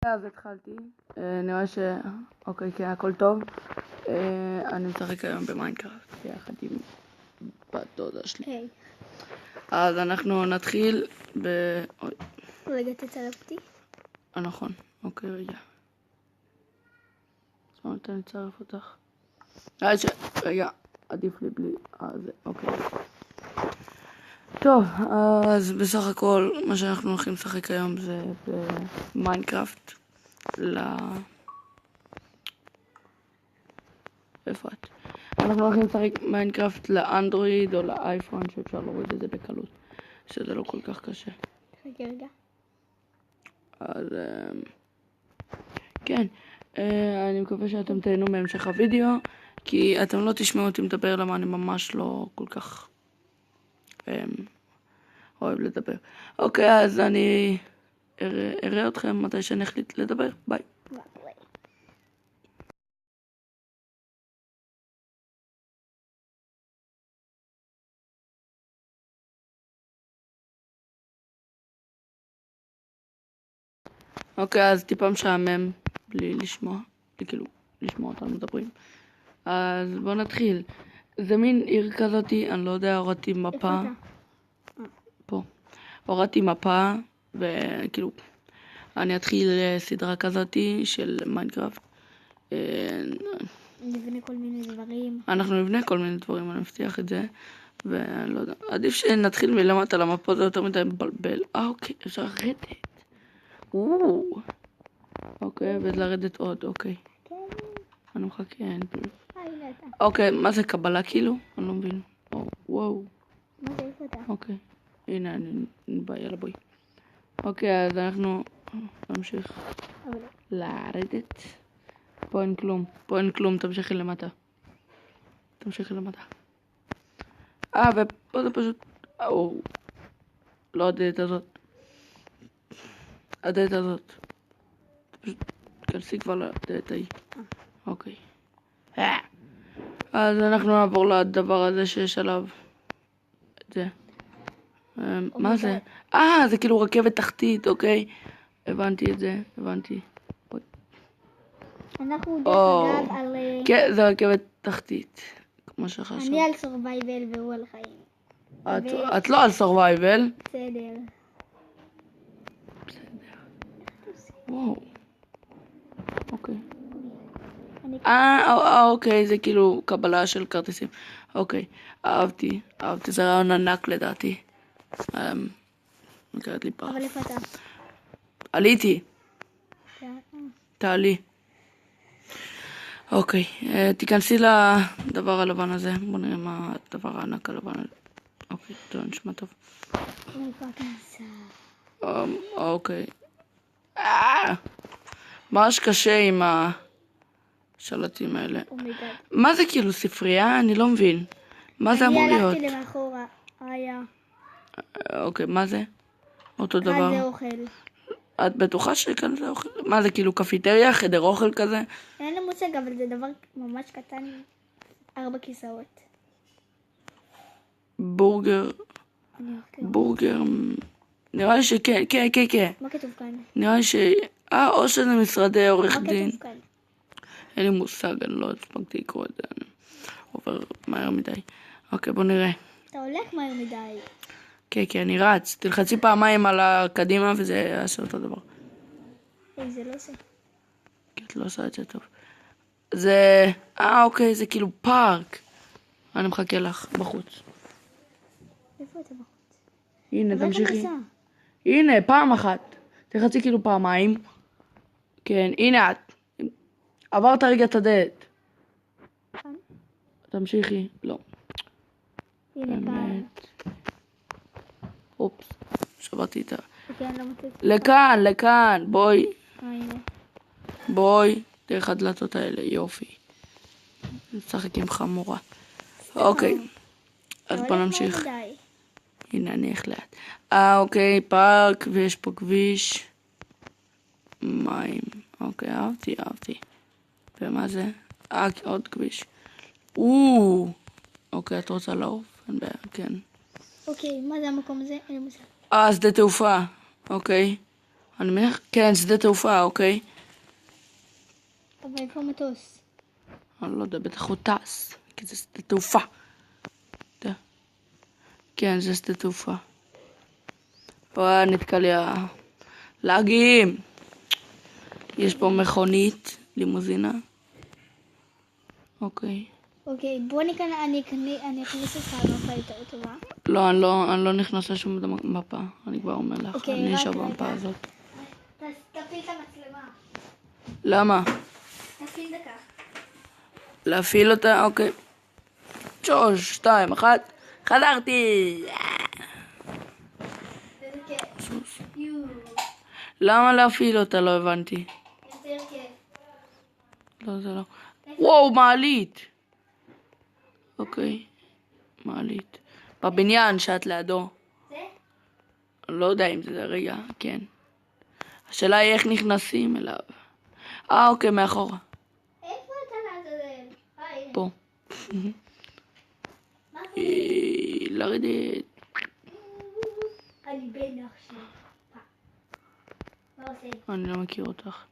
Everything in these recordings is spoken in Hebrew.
אז התחלתי, נראה אוקיי, כן, הכל טוב. אני משחק היום במיינקראפט יחד עם בת דודה שלי. אז אנחנו נתחיל רגע, תצלם אותי. נכון, אוקיי, רגע. אז מה אתה נצרף אותך? רגע, עדיף לי בלי... אוקיי. טוב, אז בסך הכל מה שאנחנו הולכים לשחק היום זה במיינקראפט איפה את? אנחנו הולכים לשחק מיינקראפט לאנדרואיד או לאייפון שאפשר להוריד את זה בקלות, שזה לא כל כך קשה. רגע. אז כן, אני מקווה שאתם תהנו מהמשך הוידאו, כי אתם לא תשמעו אותי מדבר, למה אני ממש לא כל כך אוהב לדבר. אוקיי, אז אני אראה אתכם מתי שאני אחליט לדבר. ביי. אוקיי, אז טיפה משעמם בלי לשמוע, כאילו לשמוע אותנו מדברים. אז בוא נתחיל. זה מין עיר כזאתי, אני לא יודע, הורדתי מפה. פה. הורדתי מפה, וכאילו, אני אתחיל סדרה כזאתי של מיינקראפט. נבנה כל מיני דברים. אנחנו נבנה כל מיני דברים, אני מבטיח את זה. ואני לא יודע, עדיף שנתחיל מלמטה, למפה זה יותר מדי מבלבל. אוקיי, אפשר לרדת. אוקיי, ולרדת עוד, אוקיי. כן. אני מחכה, אין פלוס. אוקיי, מה זה קבלה כאילו? אני לא מבין. וואו. מה זה, איפה אתה? אוקיי, הנה אני בא, יאללה בואי. אוקיי, אז אנחנו נמשיך לרדת. פה אין כלום, תמשיכי למטה. ופה זה פשוט, לא הדלת הזאת. פשוט כנסי כבר לדלת ההיא. אוקיי. אז אנחנו נעבור לדבר הזה שיש עליו את זה. מה זה? זה כאילו רכבת תחתית, אוקיי. הבנתי את זה. אנחנו דרך אגב על... כן, זה רכבת תחתית, כמו שחשוב. אני על סורווייבל והוא על חיים. את לא על סורווייבל. בסדר. וואו. אוקיי. אוקיי, זה כאילו קבלה של כרטיסים. אוקיי, אהבתי, זה רעיון ענק לדעתי. נקראת לי פרח. אבל איפה אתה? עליתי. תעלי. אוקיי, תיכנסי לדבר הלבן הזה. בוא נראה מה הדבר הענק הלבן הזה. אוקיי, טוב, נשמע טוב. אוקיי. ממש קשה עם השלטים האלה. מה זה כאילו ספרייה? אני לא מבין. מה זה אמור להיות? אני הלכתי למאחורה. אוקיי, מה זה? אותו דבר. זה אוכל. את בטוחה שכאן זה אוכל? מה זה כאילו קפיטריה? חדר אוכל כזה? אין לי מושג, אבל זה דבר ממש קטן. 4 כיסאות. בורגר. נראה לי שכן, כן. מה כתוב כאן? נראה לי או שזה משרדי עורך דין. מה כתוב כאן? אין לי מושג, אני לא הספקתי לקרוא את זה. אני עובר מהר מדי. אוקיי, בוא נראה. אתה הולך מהר מדי. כן, אני רץ. תלחצי פעמיים על הקדימה וזה יעשה אותו דבר. זה לא זה. כי את לא עושה את זה טוב. זה... אוקיי, זה כאילו פארק. אני מחכה לך בחוץ. איפה אתה בחוץ? הנה, תמשיכי. הנה, פעם אחת. תלחצי כאילו פעמיים. כן, הנה את. עברת רגע את הדלת. תמשיכי. לא. באמת. אופס. שברתי את ה... לכאן. בואי. בואי. דרך הדלתות האלה. יופי. נשחק עם חמורה. אוקיי. אז בוא נמשיך. הנה, אני איך לאט. אוקיי, פארק, ויש פה כביש. מים. אוקיי, אהבתי. ומה זה? עוד כביש. אוקיי, את רוצה לעוף? כן. אוקיי, מה זה המקום הזה? אין לי מושג. שדה תעופה. אוקיי. אני מניח, כן, שדה תעופה, אוקיי. אבל איפה מטוס? אני לא יודע, בטח הוא טס, כי זה שדה תעופה. כן, זה שדה תעופה. וואי, נתקע לי הלאגים. יש פה מכונית, לימוזינה. אוקיי. אוקיי, בוא אני אכניס אותך למפה יותר טובה. לא, אני לא נכנס לשום מפה. אני כבר אומר לך, אוקיי, אני רק אשב רגע. במפה הזאת. תפעיל את המצלמה. למה? תפעיל דקה. להפעיל אותה? אוקיי. 3, 2, 1. חזרתי! איזה כיף. יו. למה להפעיל אותה? לא הבנתי. יותר כיף. לא, זה לא. וואו, מעלית! אוקיי, מעלית. בבניין שאת לידו. זה? לא יודע אם זה רגע, כן. השאלה היא איך נכנסים אליו. אוקיי, מאחורה. איפה אתה לעזאזל? הנה. פה. מה זה? לרדת. אני בן עכשיו. מה עושה? אני לא מכיר אותך.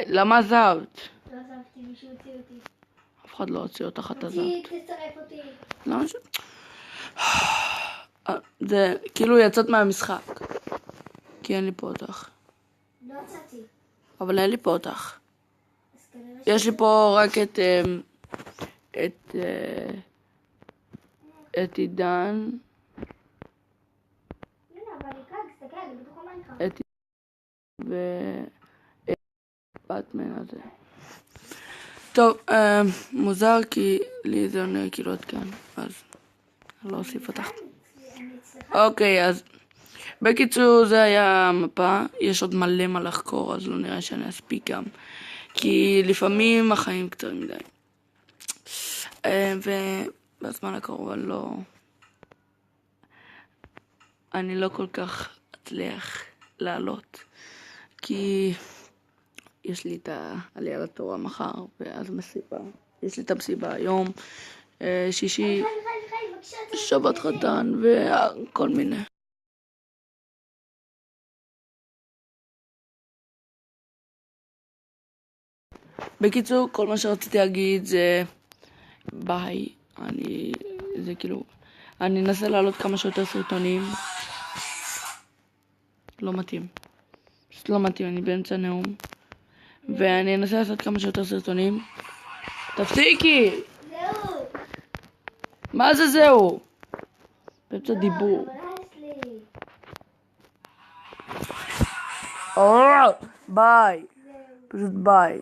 למה עזבת? לא עזבתי, מישהו הוציא אותי. אף אחד לא הוציא אותך, את עזבת. תצטרף אותי. למה ש... זה כאילו יצאת מהמשחק. כי אין לי פה אותך. לא יצאתי. אבל אין לי פה אותך. אז כנראה יש לי פה רק את עידן. הנה, אבל אני כאן, תסתכל, אני בתוך המיינקראפט. ובטמן הזה. טוב, מוזר כי לי זה עונה כאילו עד כאן, אז אני לא אוסיף אותך. אני אצלך. אוקיי, אז בקיצור זה היה המפה, יש עוד מלא מה לחקור, אז לא נראה שאני אספיק גם, כי לפעמים החיים קצרים מדי. ובזמן הקרוב אני לא כל כך אצליח לעלות, כי יש לי את העלייה לתורה מחר, ואז מסיבה. יש לי את המסיבה היום, שישי, שבת חתן וכל מיני. בקיצור, כל מה שרציתי להגיד זה ביי. זה כאילו, אני אנסה לעלות כמה שיותר סרטונים. לא מתאים. פשוט לא מתאים, אני באמצע נאום. ואני אנסה לעשות כמה שיותר סרטונים. תפסיקי! זהו. מה זה זהו? באמצע דיבור. ביי. פשוט ביי.